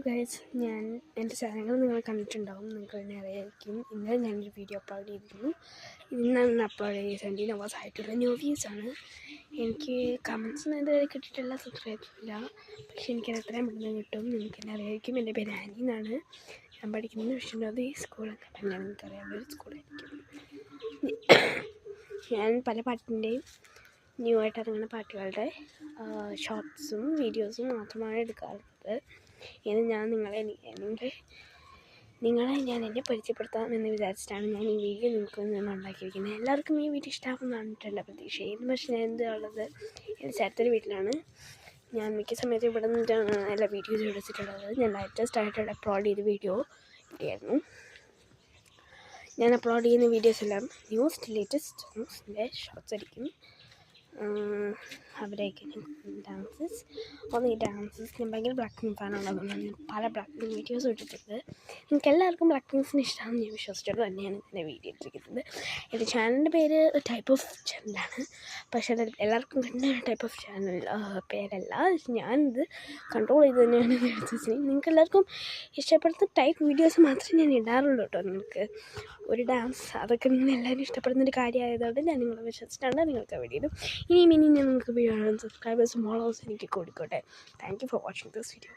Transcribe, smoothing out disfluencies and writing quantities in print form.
Guys, ഞാൻ എൻ്റെ channel നിങ്ങൾ കണ്ടിട്ടുണ്ടാവും, നിങ്ങൾക്ക് തന്നെ അറിയായിരിക്കും. ഇന്നലെ ഞാനൊരു വീഡിയോ അപ്ലോഡ് ചെയ്തിരുന്നു. ഇന്നാണ് അപ്ലോഡ് ചെയ്ത് 17 hours ആയിട്ടുള്ള ന്യൂ വ്യൂസാണ്. എനിക്ക് കമൻസൊന്നും ഇതുവരെ കിട്ടിയിട്ടില്ല, സബ്സ്ക്രൈബ് ഇല്ല. പക്ഷേ എനിക്കത് എത്രയും പെട്ടെന്ന് കിട്ടും. നിങ്ങൾക്ക് തന്നെ അറിയായിരിക്കും. എൻ്റെ പേര് ആനി എന്നാണ്. ഞാൻ പഠിക്കുന്നത് വിഷ്ണുനോദി സ്കൂളൊക്കെ തന്നെയാണ്, എനിക്കറിയാവുന്നൊരു സ്കൂളായിരിക്കും. ഞാൻ പല പാട്ടിൻ്റെയും ന്യൂ ആയിട്ട് ഇറങ്ങുന്ന പാട്ടുകളുടെ ഷോർട്സും വീഡിയോസും മാത്രമാണ് എടുക്കാറുള്ളത്. ഇന്ന് ഞാൻ നിങ്ങളെ ഞാൻ എന്നെ പരിചയപ്പെടുത്താം എന്ന് വിചാരിച്ചിട്ടാണ് ഞാൻ ഈ വീഡിയോ നിങ്ങൾക്ക് നിന്ന് ഉണ്ടാക്കിയിരിക്കുന്നത്. എല്ലാവർക്കും ഈ വീഡിയോ ഇഷ്ടമാകുമെന്നാണ് എൻ്റെ പ്രതീക്ഷ. ഇന്ന് പക്ഷേ ഞാൻ എന്താണുള്ളത്, എൻ്റെ ചേട്ടൻ്റെ വീട്ടിലാണ്. ഞാൻ മിക്ക സമയത്തും ഇവിടെ നിന്നിട്ടാണ് എല്ലാ വീഡിയോസും എടുത്തിട്ടുള്ളത്. ഞാൻ ലേറ്റസ്റ്റ് ആയിട്ട് അപ്ലോഡ് ചെയ്ത വീഡിയോ ഇവിടെയായിരുന്നു. ഞാൻ അപ്ലോഡ് ചെയ്യുന്ന വീഡിയോസ് എല്ലാം ലേറ്റസ്റ്റ് ന്യൂസിൻ്റെ ഷോർട്സ് ആയിരിക്കും. അവിടെയൊക്കെ ഡാൻസസ് ഞാൻ ഭയങ്കര ബ്ലാക്ക് പിങ്ക് ഫാനുള്ളതുകൊണ്ടാണ് ഞാൻ പല ബ്ലാക്ക് പിങ്ക് വീഡിയോസും ഇട്ടിട്ടുണ്ട്. നിങ്ങൾക്ക് എല്ലാവർക്കും ബ്ലാക്ക് പിങ്ക്സിന് ഇഷ്ടമാണെന്ന് ഞാൻ വിശ്വസിച്ചിട്ട് തന്നെയാണ് എൻ്റെ വീഡിയോ ഇട്ടിരിക്കുന്നത്. എൻ്റെ ചാനലിൻ്റെ പേര് ടൈപ്പ് ഓഫ് ചാനലാണ്. പക്ഷേ അത് എല്ലാവർക്കും കിട്ടുന്ന ടൈപ്പ് ഓഫ് ചാനൽ പേരല്ല. ഞാനിത് കൺട്രോൾ ചെയ്ത് തന്നെയാണ് വിശ്വസിച്ചത്. നിങ്ങൾക്ക് എല്ലാവർക്കും ഇഷ്ടപ്പെടുന്ന ടൈപ്പ് വീഡിയോസ് മാത്രമേ ഞാൻ ഇടാറുള്ളൂ കേട്ടോ. നിങ്ങൾക്ക് ഒരു ഡാൻസ് അതൊക്കെ നിങ്ങൾ എല്ലാവരും ഇഷ്ടപ്പെടുന്നൊരു കാര്യമായതുകൊണ്ട് ഞാൻ നിങ്ങളെ വിശ്വസിച്ചിട്ടാണ് നിങ്ങൾക്ക് വീഡിയോ. ഇനി ഞാൻ നിങ്ങൾക്ക് വീഡിയോ സബ്സ്ക്രൈബേഴ്സും ഫോളോവേഴ്സും എനിക്ക് കൊടുക്കട്ടെ. Thank you for watching this video.